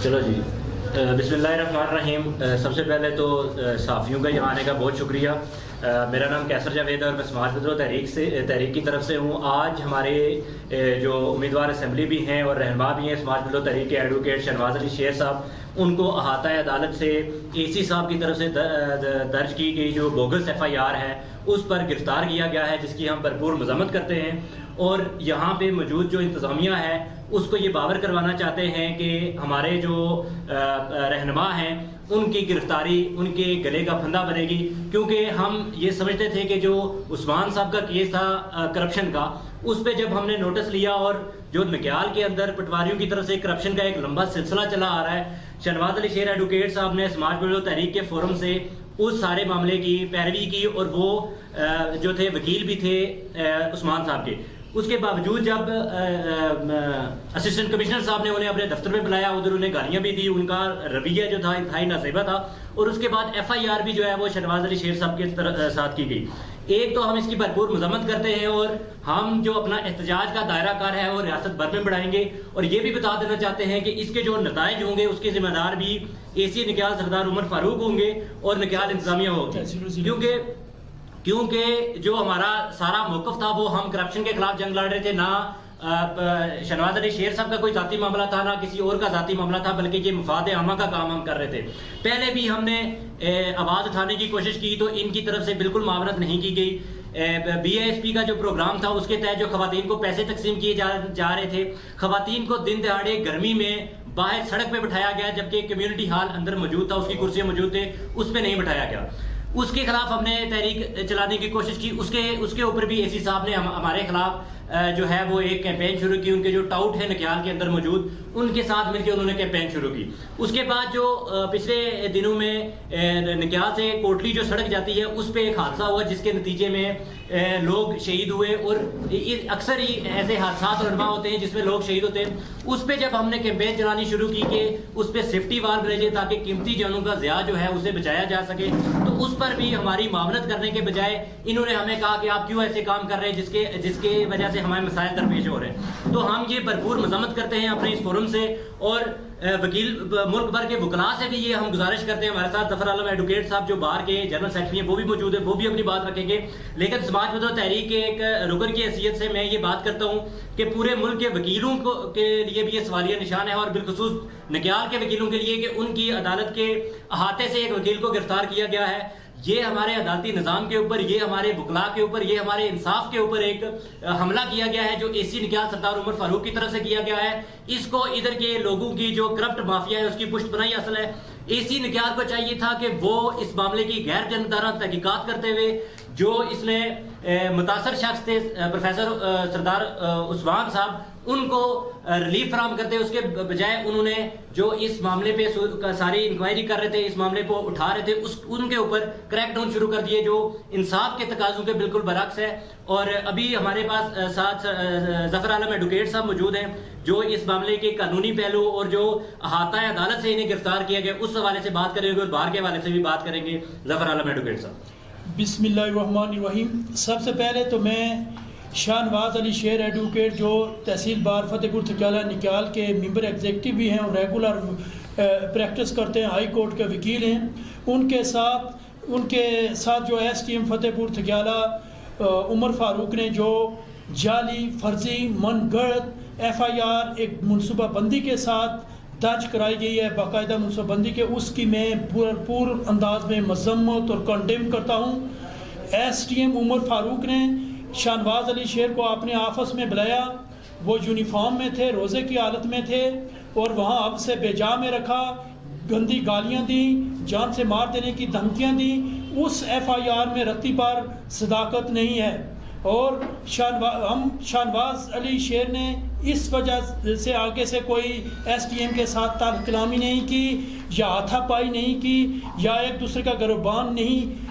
چلو جی، بسم اللہ الرحمن الرحیم۔ سب سے پہلے تو صحافیوں کا یہاں آنے کا بہت شکریہ۔ میرا نام کیسر جاوید ہے اور میں سماج بدلو تحریک کی طرف سے ہوں۔ آج ہمارے جو امیدوار اسمبلی بھی ہیں اور رہنما بھی ہیں سماج بدلو تحریک کے، ایڈوکیٹ شہنواز علی شیر صاحب، ان کو احاطہ عدالت سے اے سی صاحب کی طرف سے درج کی گئی جو بوگس FIR ہے اس پر گرفتار کیا گیا ہے، جس کی ہم بھرپور مذمت کرتے ہیں، اور یہاں پہ موجود جو انتظامیہ ہے اس کو یہ باور کروانا چاہتے ہیں کہ ہمارے جو رہنما ہیں ان کی گرفتاری ان کے گلے کا پھندا بنے گی، کیونکہ ہم یہ سمجھتے تھے کہ جو عثمان صاحب کا کیس تھا کرپشن کا، اس پہ جب ہم نے نوٹس لیا اور جو نکیال کے اندر پٹواریوں کی طرف سے کرپشن کا ایک لمبا سلسلہ چلا آ رہا ہے، شہنواز علی شیر ایڈوکیٹ صاحب نے سماج بدلو تحریک کے فورم سے اس سارے معاملے کی پیروی کی، اور وہ جو تھے وکیل بھی تھے عثمان صاحب کے۔ اس کے باوجود جب اسسٹنٹ کمشنر صاحب نے انہیں اپنے دفتر میں بلایا، ادھر انہیں گالیاں بھی دی، ان کا رویہ جو تھا انتہائی نازیبا تھا، اور اس کے بعد FIR بھی جو ہے وہ شہنواز علی شیر صاحب کے ساتھ کی گئی۔ ایک تو ہم اس کی بھرپور مذمت کرتے ہیں، اور ہم جو اپنا احتجاج کا دائرہ کار ہے وہ ریاست بھر میں بڑھائیں گے، اور یہ بھی بتا دینا چاہتے ہیں کہ اس کے جو نتائج ہوں گے اس کے ذمہ دار بھی AC نکیال سردار عمر فاروق ہوں گے اور نکیال انتظامیہ ہوگی، کیونکہ جو ہمارا سارا موقف تھا وہ ہم کرپشن کے خلاف جنگ لڑ رہے تھے، نہ شہنواز علی شیر صاحب کا کوئی ذاتی معاملہ تھا، نہ کسی اور کا ذاتی معاملہ تھا، بلکہ یہ مفاد عامہ کا کام ہم کر رہے تھے۔ پہلے بھی ہم نے آواز اٹھانے کی کوشش کی تو ان کی طرف سے بالکل معاونت نہیں کی گئی۔ BISP کا جو پروگرام تھا اس کے تحت جو خواتین کو پیسے تقسیم کیے جا رہے تھے، خواتین کو دن دہاڑے گرمی میں باہر سڑک پہ بٹھایا گیا، جبکہ کمیونٹی ہال اندر موجود تھا، اس کی کرسیاں موجود تھے، اس پہ نہیں بٹھایا گیا۔ اس کے خلاف ہم نے تحریک چلانے کی کوشش کی، اس کے اوپر بھی AC صاحب نے ہمارے خلاف جو ہے وہ ایک کیمپین شروع کی۔ ان کے جو ٹاؤٹ ہیں نکیال کے اندر موجود، ان کے ساتھ مل کے انہوں نے کیمپین شروع کی۔ اس کے بعد جو پچھلے دنوں میں نکیال سے کوٹلی جو سڑک جاتی ہے اس پہ ایک حادثہ ہوا، جس کے نتیجے میں لوگ شہید ہوئے، اور اکثر ہی ایسے حادثات رونما ہوتے ہیں جس میں لوگ شہید ہوتے ہیں۔ اس پہ جب ہم نے کیمپین چلانی شروع کی کہ اس پہ سیفٹی وال بنے جائے تاکہ قیمتی جانوں کا ضیاع جو ہے اسے بچایا جا سکے، تو اس پر بھی ہماری معاونت کرنے کے بجائے انہوں نے ہمیں کہا کہ آپ کیوں ایسے کام کر رہے ہیں جس کے وجہ سے ہمارے مسائل درپیش ہو رہے ہیں۔ تو ہم یہ بھرپور مذمت کرتے ہیں اپنے اس فورم سے، اور وکیل ملک بھر کے وکلاء سے بھی یہ ہم گزارش کرتے ہیں۔ ہمارے ساتھ ظفر عالم ایڈوکیٹ صاحب جو بار کے جنرل سیکرٹری ہیں وہ بھی موجود ہیں، وہ بھی اپنی بات رکھیں گے، لیکن سماج بدلو تحریک کے ایک رکن کی حیثیت سے میں یہ بات کرتا ہوں کہ پورے ملک کے وکیلوں کے لیے بھی یہ سوالیہ نشان ہے، اور بالخصوص نکیال کے وکیلوں کے لیے کہ ان کی عدالت کے احاطے سے ایک وکیل کو گرفتار کیا گیا ہے۔ یہ ہمارے عدالتی نظام کے اوپر، یہ ہمارے وکلاء کے اوپر، یہ ہمارے انصاف کے اوپر ایک حملہ کیا گیا ہے جو AC نکیال سردار عمر فاروق کی طرف سے کیا گیا ہے۔ اس کو ادھر کے لوگوں کی جو کرپٹ مافیا ہے اس کی پشت پناہی حاصل ہے۔ AC نکیال کو چاہیے تھا کہ وہ اس معاملے کی غیر جانبدارانہ تحقیقات کرتے ہوئے جو اس میں متاثر شخص تھے پروفیسر سردار عثمان صاحب، ان کو ریلیف فراہم کرتے، اس کے بجائے انہوں نے جو اس معاملے پہ ساری انکوائری کر رہے تھے، اس معاملے کو اٹھا رہے تھے، ان کے اوپر کریک ڈاؤن شروع کر دیے جو انصاف کے تقاضوں کے بالکل برعکس ہے۔ اور ابھی ہمارے پاس ساتھ ظفر عالم ایڈوکیٹ صاحب موجود ہیں جو اس معاملے کے قانونی پہلو اور جو احاطہ عدالت سے انہیں گرفتار کیا گیا اس حوالے سے بات کریں گے، اور باہر کے حوالے سے بھی بات کریں گے۔ ظفر عالم ایڈوکیٹ صاحب۔ بسم اللہ الرحمن الرحیم۔ سب سے پہلے تو میں شہنواز علی شیر ایڈوکیٹ جو تحصیل بار فتح پور تھکیالہ نکیال کے ممبر ایگزیکٹو بھی ہیں اور ریگولر پریکٹس کرتے ہیں، ہائی کورٹ کے وکیل ہیں، ان کے ساتھ جو STM فتح پور تھکیالہ عمر فاروق نے جو جعلی فرضی من گھڑت FIR ایک منصوبہ بندی کے ساتھ درج کرائی گئی ہے، باقاعدہ منصوبہ بندی کے، اس کی میں پور انداز میں مذمت اور کنڈیم کرتا ہوں۔ STM عمر فاروق نے شہنواز علی شیر کو اپنے آفس میں بلایا، وہ یونیفارم میں تھے، روزے کی حالت میں تھے، اور وہاں اب سے بے جا میں رکھا، گندی گالیاں دیں، جان سے مار دینے کی دھمکیاں دیں۔ اس FIR میں رتی پر صداقت نہیں ہے، اور شہنواز علی شیر نے اس وجہ سے آگے سے کوئی STM کے ساتھ تعلق کلامی نہیں کی، یا ہاتھا پائی نہیں کی، یا ایک دوسرے کا گروبان نہیں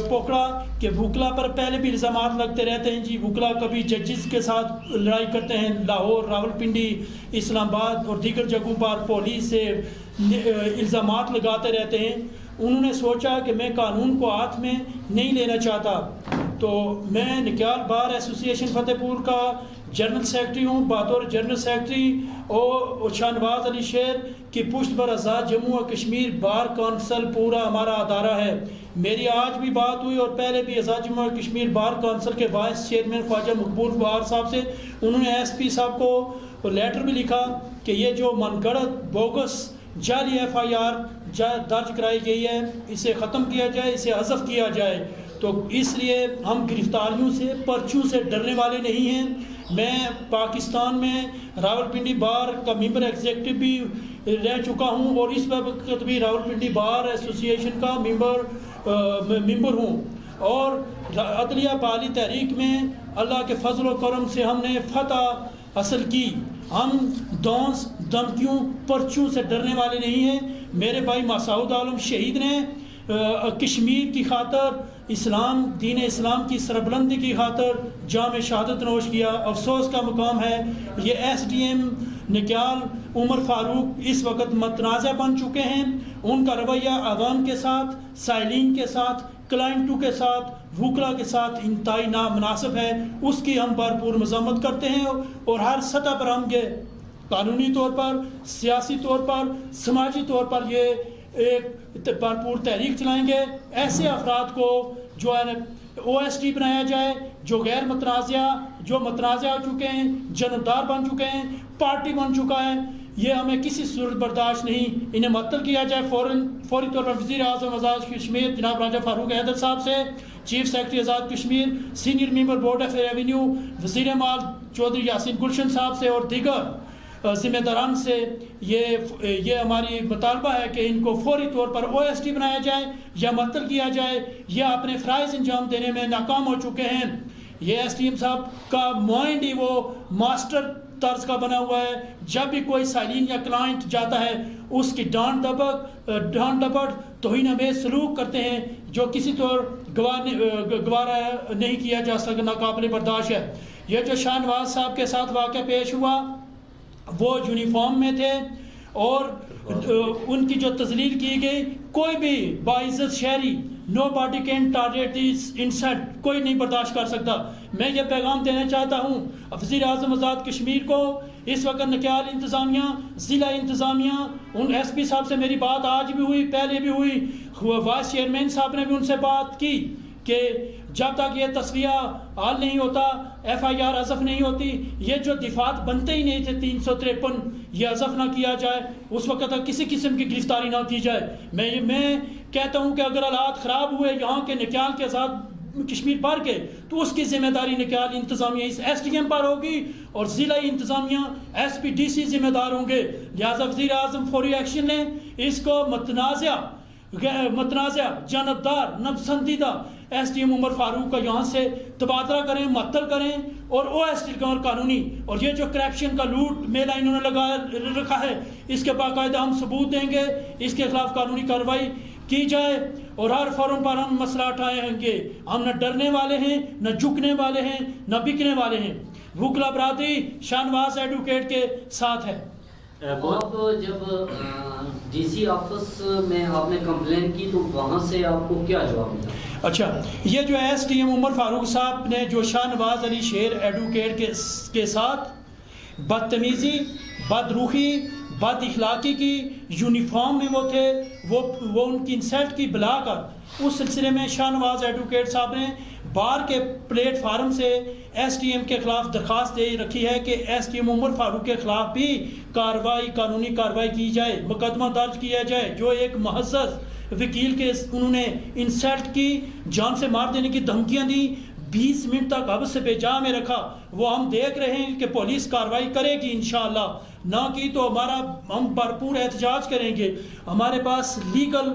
پکڑا، کہ وکلا پر پہلے بھی الزامات لگتے رہتے ہیں جی وکلا کبھی ججز کے ساتھ لڑائی کرتے ہیں، لاہور، راولپنڈی، اسلام آباد اور دیگر جگہوں پر پولیس سے الزامات لگاتے رہتے ہیں۔ انہوں نے سوچا کہ میں قانون کو ہاتھ میں نہیں لینا چاہتا، تو میں نکیال بار ایسوسی ایشن فتح پور کا جنرل سیکرٹری ہوں. بطور جنرل سیکرٹری اور شاہنواز علی شیر کی پشت پر آزاد جموں و کشمیر بار کونسل پورا ہمارا ادارہ ہے. میری آج بھی بات ہوئی اور پہلے بھی آزاد جموں و کشمیر بار کونسل کے وائس چیئرمین خواجہ مقبول بہار صاحب سے, انہوں نے ایس پی صاحب کو لیٹر بھی لکھا کہ یہ جو من گڑت بوگس جعلی FIR درج کرائی گئی ہے اسے ختم کیا جائے, اسے حذف کیا جائے. تو اس لیے ہم گرفتاریوں سے پرچوں سے ڈرنے والے نہیں ہیں. میں پاکستان میں راولپنڈی بار کا ممبر ایگزیکٹو بھی رہ چکا ہوں اور اس وقت بھی راولپنڈی بار ایسوسی ایشن کا ممبر ہوں. اور عدلیہ بحالی تحریک میں اللہ کے فضل و کرم سے ہم نے فتح حاصل کی. ہم دونس دھمکیوں پرچوں سے ڈرنے والے نہیں ہیں. میرے بھائی مسعود عالم شہید نے کشمیر کی خاطر اسلام دین اسلام کی سربلندی کی خاطر جام شہادت نوش کیا. افسوس کا مقام ہے یہ SDM نکیال عمر فاروق اس وقت متنازع بن چکے ہیں. ان کا رویہ عوام کے ساتھ, سائلین کے ساتھ, کلائنٹوں کے ساتھ, وکلا کے ساتھ انتہائی نامناسب ہے. اس کی ہم بھرپور مذمت کرتے ہیں اور ہر سطح پر ہم یہ قانونی طور پر, سیاسی طور پر, سماجی طور پر یہ ایک بھرپور تحریک چلائیں گے. ایسے افراد کو جو ہے OSD بنایا جائے جو غیر متنازع, جو متنازع ہو چکے ہیں, جانبدار بن چکے ہیں, پارٹی بن چکا ہے, یہ ہمیں کسی صورت برداشت نہیں. انہیں معطل کیا جائے فوری طور پر. وزیر اعظم آزاد کشمیر جناب راجہ فاروق حیدر صاحب سے, chief secretary Azad Kashmir, senior member board of revenue وزیر مال چودھری یاسین گلشن صاحب سے اور دیگر ذمہ داران سے یہ ہماری مطالبہ ہے کہ ان کو فوری طور پر OSD بنایا جائے یا معطل کیا جائے. یہ اپنے فرائض انجام دینے میں ناکام ہو چکے ہیں. یہ SDM صاحب کا مائنڈ ہی وہ ماسٹر طرز کا بنا ہوا ہے. جب بھی کوئی سائلین یا کلائنٹ جاتا ہے اس کی ڈانٹ ڈپٹ توہین آمیز سلوک کرتے ہیں جو کسی طور گوارا نہیں کیا جا سکتا, ناقابل برداشت ہے. یہ جو شاہنواز صاحب کے ساتھ واقعہ پیش ہوا وہ یونیفارم میں تھے اور ان کی جو تذلیل کی گئی, کوئی بھی باعزت شہری nobody can target this insult, کوئی نہیں برداشت کر سکتا. میں یہ پیغام دینا چاہتا ہوں وزیر اعظم آزاد کشمیر کو. اس وقت نکیال انتظامیہ, ضلع انتظامیہ, ان SP صاحب سے میری بات آج بھی ہوئی, پہلے بھی ہوئی, وائس چیئرمین صاحب نے بھی ان سے بات کی کہ جب تک یہ تصفیہ حال نہیں ہوتا, FIR حذف نہیں ہوتی, یہ جو دفعات بنتے ہی نہیں تھے 353 یہ حذف نہ کیا جائے, اس وقت تک کسی قسم کی گرفتاری نہ کی جائے. میں کہتا ہوں کہ اگر حالات خراب ہوئے یہاں کے نکیال کے آزاد کشمیر بھر کے تو اس کی ذمہ داری نکیال انتظامیہ اس SDM پر ہوگی اور ضلعی انتظامیہ SP DC ذمہ دار ہوں گے. لہٰذا وزیر اعظم فوری ایکشن لیں, اس کو متنازع جانبدار نپسندیدہ SDM عمر فاروق کا یہاں سے تبادلہ کریں, معطل کریں اور OSD کا قانونی, اور یہ جو کرپشن کا لوٹ میلہ انہوں نے لگا رکھا ہے اس کے باقاعدہ ہم ثبوت دیں گے, اس کے خلاف قانونی کارروائی کی جائے اور ہر فورم پر ہم مسئلہ اٹھائیں گے. ہم نہ ڈرنے والے ہیں, نہ جھکنے والے ہیں, نہ بکنے والے ہیں. وکلا برادری شاہنواز ایڈوکیٹ کے ساتھ ہے. آپ جب DC آفس میں آپ نے کمپلین کی تو وہاں سے آپ کو کیا جواب ملا؟ اچھا, یہ جو SDM عمر فاروق صاحب نے جو شاہنواز علی شیر ایڈوکیٹ کے ساتھ بدتمیزی, بدروحی, بد اخلاقی کی, یونیفارم میں وہ تھے, وہ ان کی انسلٹ کی بلا کر اس سلسلے میں شاہنواز ایڈوکیٹ صاحب نے بار کے پلیٹ فارم سے SDM کے خلاف درخواست دے رکھی ہے کہ SDM عمر فاروق کے خلاف بھی قانونی کارروائی کی جائے, مقدمہ درج کیا جائے. جو ایک محسس وکیل کے انہوں نے انسلٹ کی, جان سے مار دینے کی دھمکیاں دی, 20 منٹ تک حبس سے بجا میں رکھا, وہ ہم دیکھ رہے ہیں کہ پولیس کارروائی کرے گی انشاءاللہ, نہ کی تو ہم بھرپور احتجاج کریں گے. ہمارے پاس لیگل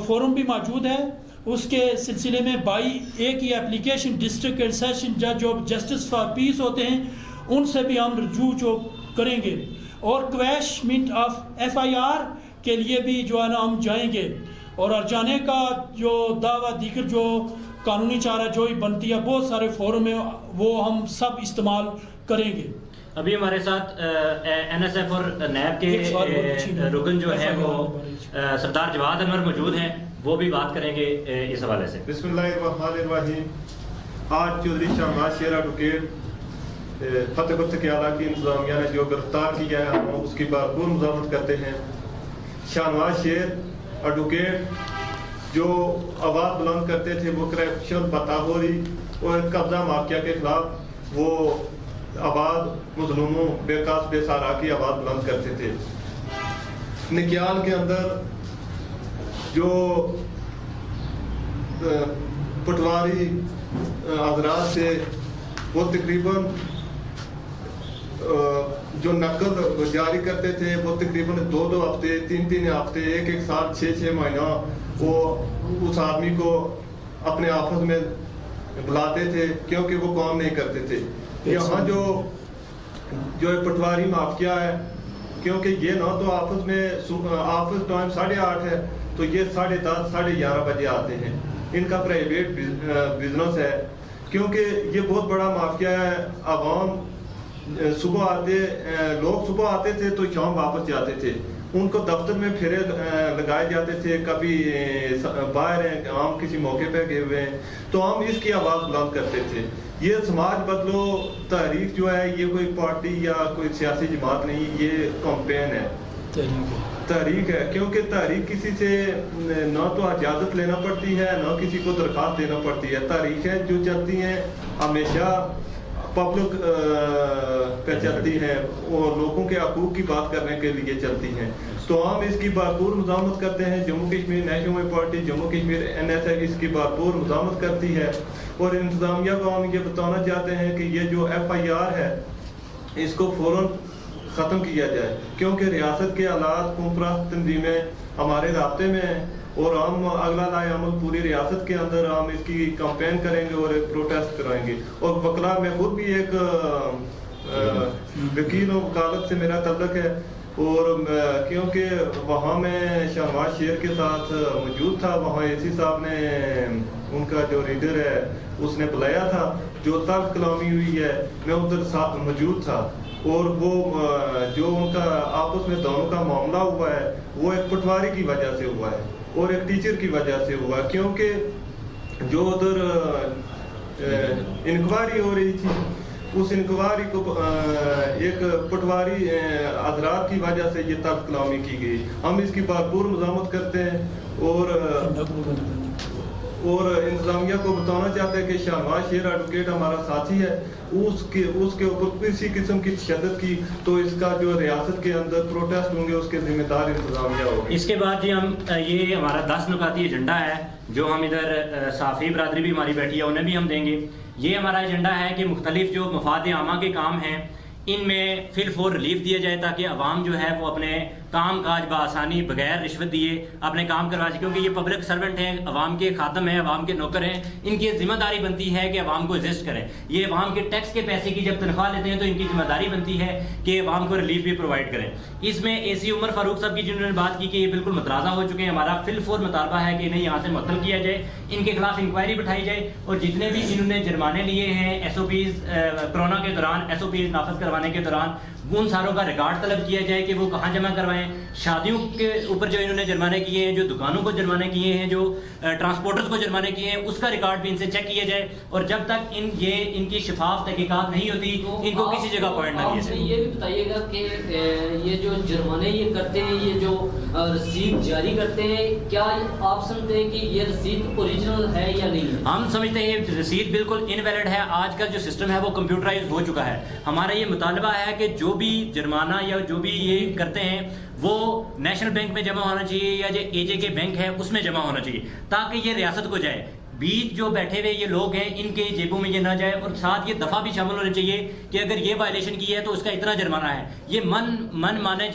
فورم بھی موجود ہے, اس کے سلسلے میں 22A کی اپلیکیشن ڈسٹرکٹ اینڈ سیشن جج جو جسٹس فار پیس ہوتے ہیں ان سے بھی ہم رجوع کریں گے, اور کویشمنٹ آف FIR کے لیے بھی جو ہے نا ہم جائیں گے, اور ارجانے کا جو دعویٰ دیگر جو قانونی چارہ جوئی بنتی ہے بہت سارے فورم ہیں وہ ہم سب استعمال کریں گے. ابھی ہمارے ساتھ NSF اور نیب کے رکن جو ہے وہ سردار جواد انور موجود ہیں, وہ بھی بات کریں گے اس حوالے سے. بسم اللہ الرحمن الرحیم. آج چودھری شاہنواز شیر ایڈوکیٹ فتح پور تکیالہ کی انتظامیہ نے جو گرفتار کیا ہے ہم اس کی بھرپور مذمت کرتے ہیں۔ شاہنواز شیر ایڈوکیٹ جو آواز بلند کرتے تھے وہ کرپشن بتاخوری اور قبضہ مافیا کے خلاف وہ آواز مظلوموں بے قاص بے سارا کی آواز بلند کرتے تھے۔ نکیال کے اندر جو پٹواری حضرات سے وہ تقریباً جو نقد جاری کرتے تھے وہ تقریباً 2 ہفتے 3 ہفتے 1 سال 6 مہینہ وہ اس آدمی کو اپنے آفس میں بلاتے تھے کیونکہ وہ کام نہیں کرتے تھے۔ یہاں جو پٹواری مافیا ہے کیونکہ یہ نہ تو آفس میں آفس ٹائم 8:30 ہے تو یہ 10:30 11:30 بجے آتے ہیں۔ ان کا پرائیویٹ بزنس ہے کیونکہ یہ بہت بڑا مافیا ہے۔ عوام لوگ صبح آتے تھے تو شام واپس جاتے تھے، ان کو دفتر میں پھیرے لگائے جاتے تھے، کبھی باہر ہیں عام کسی موقع پہ گئے ہوئے ہیں تو ہم اس کی آواز بلند کرتے تھے۔ یہ سماج بدلو تحریک جو ہے یہ کوئی پارٹی یا کوئی سیاسی جماعت نہیں، یہ کمپین ہے، تحریک ہے، کیونکہ تحریک کسی سے نہ تو اجازت لینا پڑتی ہے نہ کسی کو درخواست دینا پڑتی ہے۔ تحریکیں جو چلتی ہیں ہمیشہ پبلک پہ چلتی ہیں اور لوگوں کے حقوق کی بات کرنے کے لیے چلتی ہیں، تو ہم اس کی بھرپور مذمت کرتے ہیں۔ Jammu Kashmir national party Jammu Kashmir NSF اس کی بھرپور مذمت کرتی ہے اور انتظامیہ کو ہم یہ بتانا چاہتے ہیں کہ یہ جو FIR ہے اس کو فوراً ختم کیا جائے، کیونکہ ریاست کے حالات قوم تنظیمیں ہمارے رابطے میں ہیں اور ہم اگلا لائے عمل پوری ریاست کے اندر ہم اس کی کمپین کریں گے اور ایک پروٹیسٹ کرائیں گے۔ اور وکلا میں خود بھی ایک وکیل و وکالت سے میرا تعلق ہے اور کیونکہ وہاں میں شاہنواز شیر کے ساتھ موجود تھا، وہاں AC صاحب نے ان کا جو لیڈر ہے اس نے بلایا تھا، جو تلخ کلامی ہوئی ہے میں ادھر ساتھ موجود تھا اور وہ جو ان کا آپس میں دونوں کا معاملہ ہوا ہے وہ ایک پٹواری کی وجہ سے ہوا ہے اور ایک ٹیچر کی وجہ سے ہوا ہے، کیونکہ جو ادھر انکوائری ہو رہی تھی اس انکوائری کو ایک پٹواری حضرات کی وجہ سے یہ تلخ کلامی کی گئی۔ ہم اس کی بھرپور مذمت کرتے ہیں اور انتظامیہ کو بتانا چاہتے ہیں کہ شاہنواز شیر ایڈوکیٹ ہمارا ساتھی ہے، اس کے اوپر کسی قسم کی تشدد کی تو اس کا جو ریاست کے اندر پروٹیسٹ ہوں گے اس کے ذمہ دار انتظامیہ ہوگی۔ اس کے بعد جی ہم یہ ہمارا 10 نکاتی ایجنڈا ہے جو ہم ادھر صحافی برادری بھی ہماری بیٹھی ہے انہیں بھی ہم دیں گے۔ یہ ہمارا ایجنڈا ہے کہ مختلف جو مفاد عامہ کے کام ہیں ان میں فی الفور ریلیف دیا جائے تاکہ عوام جو ہے وہ اپنے کام کاج بآسانی بغیر رشوت دیے اپنے کام کروا سکے، کیونکہ یہ پبلک سرونٹ ہیں، عوام کے خادم ہیں، عوام کے نوکر ہیں، ان کی ذمہ داری بنتی ہے کہ عوام کو ایگزسٹ کریں۔ یہ عوام کے ٹیکس کے پیسے کی جب تنخواہ لیتے ہیں تو ان کی ذمہ داری بنتی ہے کہ عوام کو ریلیف بھی پرووائڈ کریں۔ اس میں AC عمر فاروق صاحب کی جنہوں نے بات کی کہ یہ بالکل متنازع ہو چکے ہیں، ہمارا فی الفور مطالبہ ہے کہ انہیں یہاں سے معطل کیا جائے، ان کے خلاف انکوائری بٹھائی جائے اور جتنے بھی انہوں نے جرمانے لیے ہیں SOPs کرونا کے دوران SOPs نافذ کروانے کے دوران ان ساروں کا ریکارڈ طلب کیا جائے کہ وہ کہاں جمع کروائیں۔ شادیوں کے اوپر جو انہوں نے جرمانے کیے ہیں، جو دکانوں کو جرمانے کیے ہیں، جو ٹرانسپورٹرز کو جرمانے کیے ہیں، اس کا ریکارڈ بھی ان سے چیک کیا جائے اور جب تک ان کی شفاف تحقیقات نہیں ہوتی ان کو کسی جگہ پوائنٹ نہ دیا جائے۔ یہ بھی بتائیے گا کہ یہ جو جرمانے یہ کرتے ہیں، یہ جو رسید جاری کرتے ہیں، کیا آپ سمجھتے ہیں کہ یہ رسید اوریجنل ہے یا نہیں؟ ہم سمجھتے ہیں یہ رسید بالکل انویلڈ ہے۔ آج کا جو سسٹم ہے وہ کمپیوٹرائز ہو چکا ہے۔ ہمارا یہ مطالبہ ہے کہ جو بھی جرمانہ یا جو بھی یہ کرتے ہیں وہ نیشنل بینک میں جمع ہونا چاہیے یا جو AJK بینک ہے اس میں جمع ہونا چاہیے تاکہ یہ ریاست کو جائے۔ بیچ جو بیٹھے ہوئے یہ لوگ ہیں ان کے جیبوں میں یہ نہ جائے اور ساتھ یہ دفعہ بھی شامل ہونے چاہیے کہ اگر یہ وائلیشن کی ہے تو اس کا اتنا جرمانہ ہے۔ یہ من مانے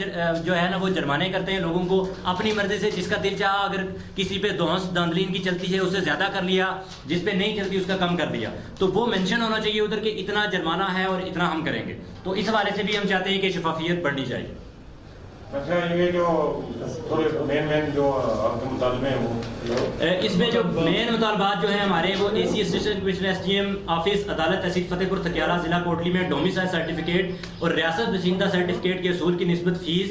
جو ہے نا وہ جرمانے کرتے ہیں لوگوں کو اپنی مرضی سے، جس کا دل چاہا اگر کسی پہ داندلین کی چلتی ہے اسے زیادہ کر لیا، جس پہ نہیں چلتی اس کا کم کر دیا، تو وہ مینشن ہونا چاہیے ادھر کہ اتنا جرمانہ ہے اور اتنا ہم کریں گے۔ تو اس حوالے سے بھی ہم چاہتے ہیں کہ شفافیت بڑھنی چاہیے۔ اچھا، یہ جو مین جو آپ کے مطالبے ہیں وہ اس میں جو مین مطالبات جو ہیں ہمارے وہ AC assistant commissioner SGM office عدالت تحصیل فتح پور تکیالہ ضلع کوٹلی میں ڈومیسائل سرٹیفکیٹ اور ریاست بسندہ سرٹیفکیٹ کے اصول کی نسبت فیس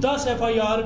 10 FIR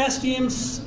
SDM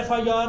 FIR